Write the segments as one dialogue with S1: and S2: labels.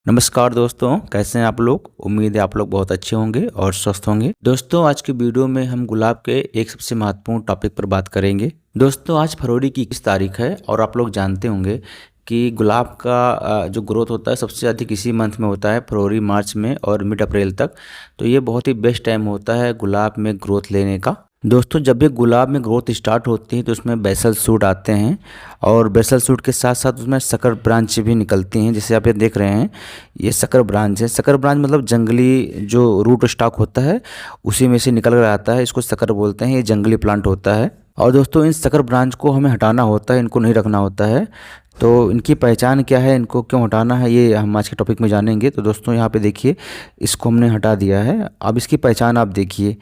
S1: नमस्कार दोस्तों, कैसे हैं आप लोग। उम्मीद है आप लोग बहुत अच्छे होंगे और स्वस्थ होंगे। दोस्तों, आज की वीडियो में हम गुलाब के एक सबसे महत्वपूर्ण टॉपिक पर बात करेंगे। दोस्तों, आज फरवरी की 21 तारीख है और आप लोग जानते होंगे कि गुलाब का जो ग्रोथ होता है सबसे अधिक इसी मंथ में होता है, फरवरी मार्च में और मिड अप्रैल तक। तो ये बहुत ही बेस्ट टाइम होता है गुलाब में ग्रोथ लेने का। दोस्तों, जब भी गुलाब में ग्रोथ स्टार्ट होती है तो उसमें बेसल सूट आते हैं और बेसल सूट के साथ साथ उसमें सकर ब्रांच भी निकलती हैं। जैसे आप ये देख रहे हैं, ये सकर ब्रांच है। सकर ब्रांच मतलब जंगली जो रूट स्टॉक होता है उसी में से निकल कर आता है, इसको सकर बोलते हैं। ये जंगली प्लांट होता है और दोस्तों इन सकर ब्रांच को हमें हटाना होता है, इनको नहीं रखना होता है। तो इनकी पहचान क्या है, इनको क्यों हटाना है, ये हम आज के टॉपिक में जानेंगे। तो दोस्तों यहाँ पे देखिए, इसको हमने हटा दिया है। अब इसकी पहचान आप देखिए,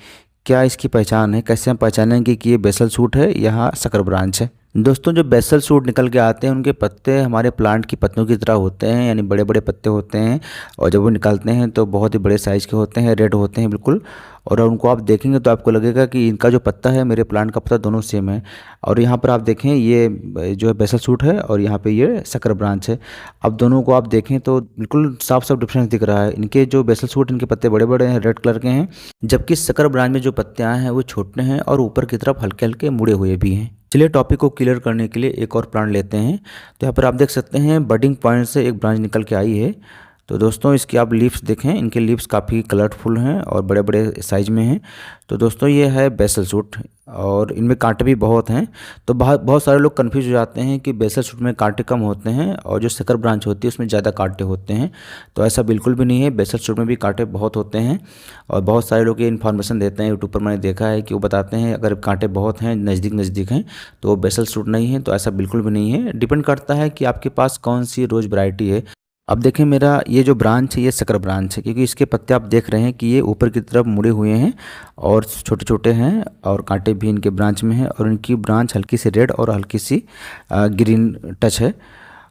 S1: क्या इसकी पहचान है, कैसे हम पहचानेंगे कि ये बेसल सूट है या सकर ब्रांच है। दोस्तों, जो बेसल सूट निकल के आते हैं उनके पत्ते हमारे प्लांट की पत्तियों की तरह होते हैं, यानी बड़े बड़े पत्ते होते हैं। और जब वो निकलते हैं तो बहुत ही बड़े साइज़ के होते हैं, रेड होते हैं बिल्कुल। और उनको आप देखेंगे तो आपको लगेगा कि इनका जो पत्ता है मेरे प्लांट का पत्ता दोनों सेम है। और यहाँ पर आप देखें, ये जो है बेसल सूट है और यहाँ पे ये सकर ब्रांच है। अब दोनों को आप देखें तो बिल्कुल साफ साफ डिफरेंस दिख रहा है। इनके जो बेसल सूट, इनके पत्ते बड़े बड़े हैं, रेड कलर के हैं, जबकि सकर ब्रांच में जो पत्ते हैं वो छोटे हैं और ऊपर की तरफ हल्के हल्के मुड़े हुए भी हैं। चलिए, टॉपिक को क्लियर करने के लिए एक और प्लांट लेते हैं। तो यहाँ पर आप देख सकते हैं बडिंग पॉइंट से एक ब्रांच निकल के आई है। तो दोस्तों, इसकी आप लीव्स देखें, इनके लीव्स काफ़ी कलरफुल हैं और बड़े बड़े साइज में हैं। तो दोस्तों, ये है बेसल सूट और इनमें कांटे भी बहुत हैं। तो बहुत सारे लोग कंफ्यूज हो जाते हैं कि बेसल सूट में कांटे कम होते हैं और जो सकर ब्रांच होती है उसमें ज़्यादा कांटे होते हैं। तो ऐसा बिल्कुल भी नहीं है, बेसल सूट में भी कांटे बहुत होते हैं। और बहुत सारे लोग ये इन्फॉर्मेशन देते हैं, यूट्यूब पर मैंने देखा है कि वो बताते हैं अगर कांटे बहुत हैं, नज़दीक नज़दीक हैं, तो वो बेसल सूट नहीं है। तो ऐसा बिल्कुल भी नहीं है, डिपेंड करता है कि आपके पास कौन सी रोज़ वैरायटी है। अब देखें, मेरा ये जो ब्रांच है ये सकर ब्रांच है, क्योंकि इसके पत्ते आप देख रहे हैं कि ये ऊपर की तरफ मुड़े हुए हैं और छोटे छोटे हैं और कांटे भी इनके ब्रांच में हैं। और इनकी ब्रांच हल्की सी रेड और हल्की सी ग्रीन टच है।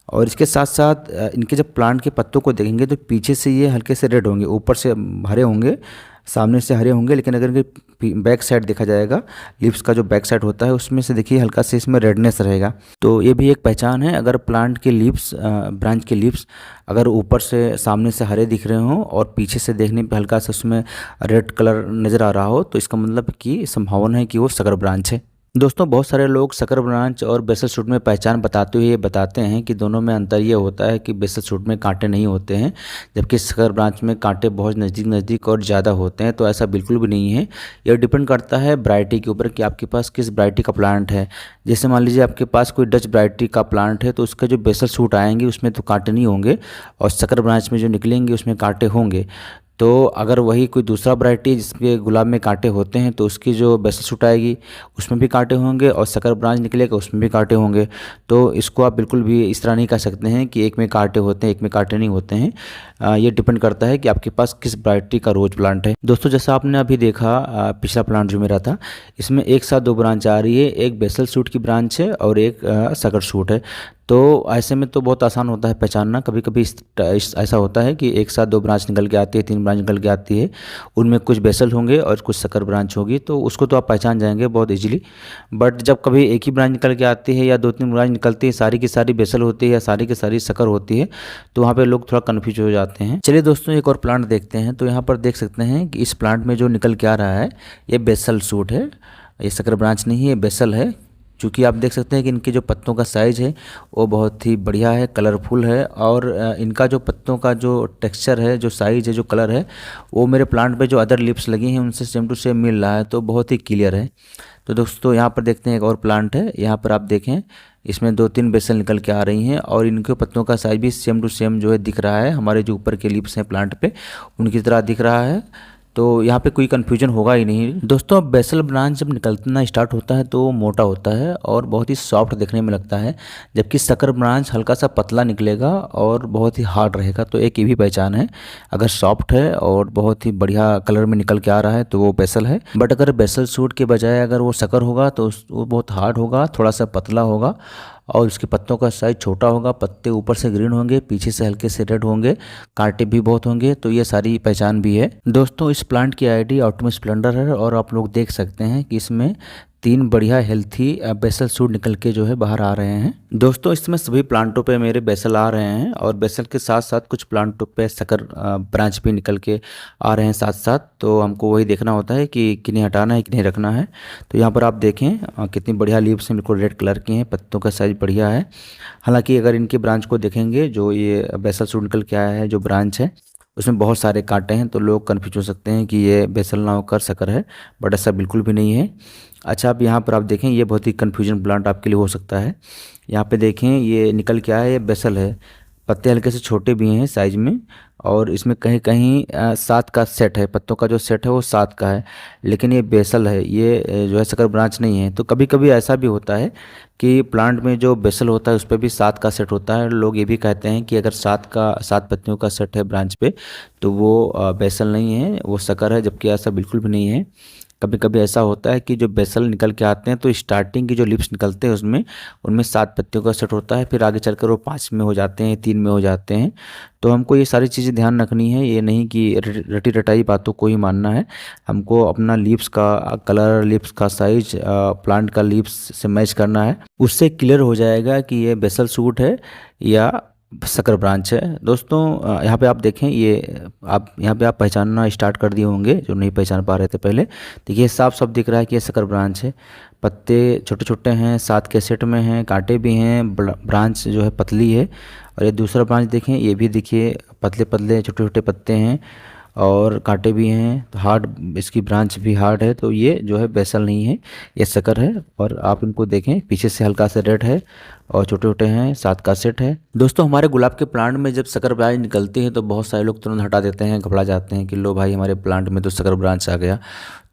S1: और इसके साथ साथ इनके जब प्लांट के पत्तों को देखेंगे तो पीछे से ये हल्के से रेड होंगे, ऊपर से हरे होंगे, सामने से हरे होंगे। लेकिन अगर इनके बैक साइड देखा जाएगा, लीव्स का जो बैक साइड होता है उसमें से देखिए हल्का से इसमें रेडनेस रहेगा। तो ये भी एक पहचान है। अगर प्लांट के लीव्स, ब्रांच के लीव्स अगर ऊपर से सामने से हरे दिख रहे हों और पीछे से देखने पे हल्का सा उसमें रेड कलर नज़र आ रहा हो, तो इसका मतलब कि संभावना है कि वो सकर ब्रांच है। दोस्तों, बहुत सारे लोग सकर ब्रांच और बेसल सूट में पहचान बताते हुए ये बताते हैं कि दोनों में अंतर ये होता है कि बेसल सूट में कांटे नहीं होते हैं, जबकि सकर ब्रांच में कांटे बहुत नज़दीक नज़दीक और ज़्यादा होते हैं। तो ऐसा बिल्कुल भी नहीं है। यह डिपेंड करता है वैरायटी के ऊपर कि आपके पास किस वैरायटी का प्लांट है। जैसे मान लीजिए आपके पास कोई डच वैरायटी का प्लांट है तो उसका जो बेसल सूट आएंगे उसमें तो कांटे नहीं होंगे और सकर ब्रांच में जो निकलेंगे उसमें कांटे होंगे। तो अगर वही कोई दूसरा वैरायटी जिसके गुलाब में कांटे होते हैं तो उसकी जो बेसल सूट आएगी उसमें भी कांटे होंगे और सकर ब्रांच निकलेगा उसमें भी कांटे होंगे। तो इसको आप बिल्कुल भी इस तरह नहीं कह सकते हैं कि एक में कांटे होते हैं एक में कांटे नहीं होते हैं। ये डिपेंड करता है कि आपके पास किस वैरायटी का रोज प्लांट है। दोस्तों, जैसा आपने अभी देखा, पिछला प्लांट जो मेरा था इसमें एक साथ दो ब्रांच आ रही है, एक बेसल सूट की ब्रांच है और एक सकर सूट है। तो ऐसे में तो बहुत आसान होता है पहचानना। कभी कभी ऐसा होता है कि एक साथ दो ब्रांच निकल के आती है, तीन ब्रांच निकल के आती है, उनमें कुछ बेसल होंगे और कुछ सकर ब्रांच होगी, तो उसको तो आप पहचान जाएंगे बहुत इजीली। बट जब कभी एक ही ब्रांच निकल के आती है या दो तीन ब्रांच निकलती है, सारी की सारी बेसल होती है या सारी की सारी सकर होती है, तो वहाँ पे लोग थोड़ा कन्फ्यूज हो जाते हैं। चलिए दोस्तों, एक और प्लांट देखते हैं। तो यहाँ पर देख सकते हैं कि इस प्लांट में जो निकल के आ रहा है ये बेसल सूट है, ये सकर ब्रांच नहीं है, बेसल है। चूँकि आप देख सकते हैं कि इनके जो पत्तों का साइज़ है वो बहुत ही बढ़िया है, कलरफुल है। और इनका जो पत्तों का जो टेक्सचर है, जो साइज़ है, जो कलर है, वो मेरे प्लांट पे जो अदर लिप्स लगी हैं उनसे सेम टू सेम मिल रहा है। तो बहुत ही क्लियर है। तो दोस्तों, यहाँ पर देखते हैं एक और प्लांट है। यहाँ पर आप देखें, इसमें दो तीन बेसल निकल के आ रही हैं और इनके पत्तों का साइज़ भी सेम टू सेम जो है दिख रहा है, हमारे जो ऊपर के लिप्स हैं प्लांट पे उनकी तरह दिख रहा है। तो यहाँ पे कोई कन्फ्यूजन होगा ही नहीं। दोस्तों, बेसल ब्रांच जब निकलना स्टार्ट होता है तो वो मोटा होता है और बहुत ही सॉफ्ट देखने में लगता है, जबकि सकर ब्रांच हल्का सा पतला निकलेगा और बहुत ही हार्ड रहेगा। तो एक ये भी पहचान है, अगर सॉफ्ट है और बहुत ही बढ़िया कलर में निकल के आ रहा है तो वो बेसल है। बट अगर बेसल सूट के बजाय अगर वो सकर होगा तो वो बहुत हार्ड होगा, थोड़ा सा पतला होगा और उसके पत्तों का साइज छोटा होगा, पत्ते ऊपर से ग्रीन होंगे, पीछे से हल्के से रेड होंगे, कांटे भी बहुत होंगे। तो ये सारी पहचान भी है। दोस्तों, इस प्लांट की आईडी ऑप्टिमस स्प्लेंडर है और आप लोग देख सकते हैं कि इसमें 3 बढ़िया हेल्थी बेसल शूट निकल के जो है बाहर आ रहे हैं। दोस्तों इस समय सभी प्लांटों पे मेरे बेसल आ रहे हैं और बेसल के साथ साथ कुछ प्लांटों पे सकर ब्रांच भी निकल के आ रहे हैं साथ साथ। तो हमको वही देखना होता है कि किन्हें हटाना है किन्हें रखना है। तो यहाँ पर आप देखें कितनी बढ़िया लीव्स हैं, बिल्कुल रेड कलर की हैं, पत्तों का साइज बढ़िया है। हालांकि अगर इनकी ब्रांच को देखेंगे, जो ये बेसल शूट निकल के आया है जो ब्रांच है उसमें बहुत सारे कांटे हैं, तो लोग कन्फ्यूज हो सकते हैं कि ये बेसल ना होकर सकर है, बट ऐसा बिल्कुल भी नहीं है। अच्छा, अब यहाँ पर आप देखें, ये बहुत ही कन्फ्यूजन प्लांट आपके लिए हो सकता है। यहाँ पे देखें ये निकल के आया है, ये बेसल है। पत्ते हल्के से छोटे भी हैं साइज में, और इसमें कहीं कहीं 7 का सेट है, पत्तों का जो सेट है वो 7 का है, लेकिन ये बेसल है, ये जो है सकर ब्रांच नहीं है। तो कभी कभी ऐसा भी होता है कि प्लांट में जो बेसल होता है उस पर भी 7 का सेट होता है। लोग ये भी कहते हैं कि अगर 7 पत्तियों का सेट है ब्रांच पे तो वो बेसल नहीं है, वो सकर है, जबकि ऐसा बिल्कुल भी नहीं है। कभी कभी ऐसा होता है कि जो बेसल निकल के आते हैं तो स्टार्टिंग की जो लिप्स निकलते हैं उसमें उनमें 7 पत्तियों का सेट होता है, फिर आगे चलकर वो 5 में हो जाते हैं, 3 में हो जाते हैं। तो हमको ये सारी चीज़ें ध्यान रखनी है, ये नहीं कि रटी रटाई बातों को ही मानना है। हमको अपना लीव्स का कलर, लीव्स का साइज प्लांट का लीव्स से मैच करना है, उससे क्लियर हो जाएगा कि ये बेसल शूट है या सकर ब्रांच है। दोस्तों यहाँ पे आप देखें, ये आप यहाँ पे आप पहचानना स्टार्ट कर दिए होंगे जो नहीं पहचान पा रहे थे पहले। देखिए साफ साफ दिख रहा है कि ये सकर ब्रांच है। पत्ते छोटे छोटे हैं, 7 के सेट में हैं, कांटे भी हैं, ब्रांच जो है पतली है। और ये दूसरा ब्रांच देखें, ये भी देखिए पतले पतले छोटे छोटे पत्ते हैं और कांटे भी हैं, तो हार्ड इसकी ब्रांच भी हार्ड है। तो ये जो है बेसल नहीं है, ये सकर है। और आप इनको देखें, पीछे से हल्का सा रेड है और छोटे छोटे हैं, 7 का सेट है। दोस्तों हमारे गुलाब के प्लांट में जब सकर ब्रांच निकलती है तो बहुत सारे लोग तुरंत हटा देते हैं, घबरा जाते हैं कि लो भाई हमारे प्लांट में तो सकर ब्रांच आ गया।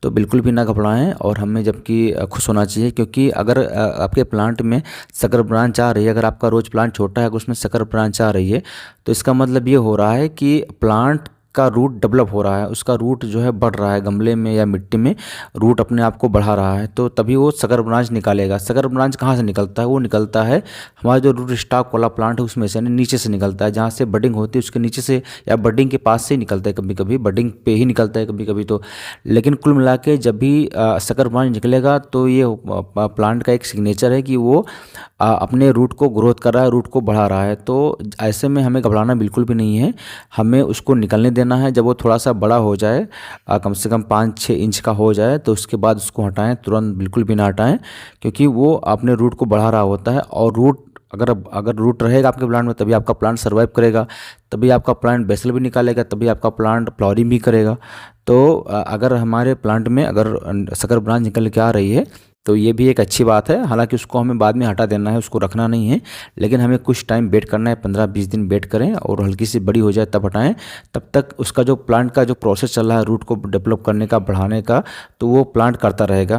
S1: तो बिल्कुल भी ना घबराएं, और हमें जबकि खुश होना चाहिए, क्योंकि अगर आपके प्लांट में सकर ब्रांच आ रही है, अगर आपका रोज प्लांट छोटा है अगर उसमें सकर ब्रांच आ रही है, तो इसका मतलब ये हो रहा है कि प्लांट का रूट डेवलप हो रहा है, उसका रूट जो है बढ़ रहा है, गमले में या मिट्टी में रूट अपने आप को बढ़ा रहा है, तो तभी वो सकर ब्रांच निकालेगा। सकर ब्रांच कहाँ से निकलता है? वो निकलता है हमारा जो रूट स्टॉक वाला प्लांट है उसमें से, नीचे से निकलता है, जहाँ से बडिंग होती है उसके नीचे से या बडिंग के पास से ही निकलता है, कभी कभी बडिंग पे ही निकलता है कभी कभी। तो लेकिन कुल मिला के जब भी सकर ब्रांच निकलेगा तो ये प्लांट का एक सिग्नेचर है कि वो अपने रूट को ग्रोथ कर रहा है, रूट को बढ़ा रहा है। तो ऐसे में हमें घबराना बिल्कुल भी नहीं है, हमें उसको निकलने देना है। जब वो थोड़ा सा बड़ा हो जाए, कम से कम 5-6 इंच का हो जाए, तो उसके बाद उसको हटाएं, तुरंत बिल्कुल भी ना हटाएं, क्योंकि वो अपने रूट को बढ़ा रहा होता है। और रूट अगर रूट रहेगा आपके प्लांट में तभी आपका प्लांट सर्वाइव करेगा, तभी आपका प्लांट बेसल भी निकालेगा, तभी आपका प्लांट फ्लावरिंग भी करेगा। तो अगर हमारे प्लांट में अगर सकर ब्रांच निकल के आ रही है तो ये भी एक अच्छी बात है। हालांकि उसको हमें बाद में हटा देना है, उसको रखना नहीं है, लेकिन हमें कुछ टाइम वेट करना है, 15-20 दिन वेट करें और हल्की सी बड़ी हो जाए तब हटाएं। तब तक उसका जो प्लांट का जो प्रोसेस चल रहा है रूट को डेवलप करने का, बढ़ाने का, तो वो प्लांट करता रहेगा।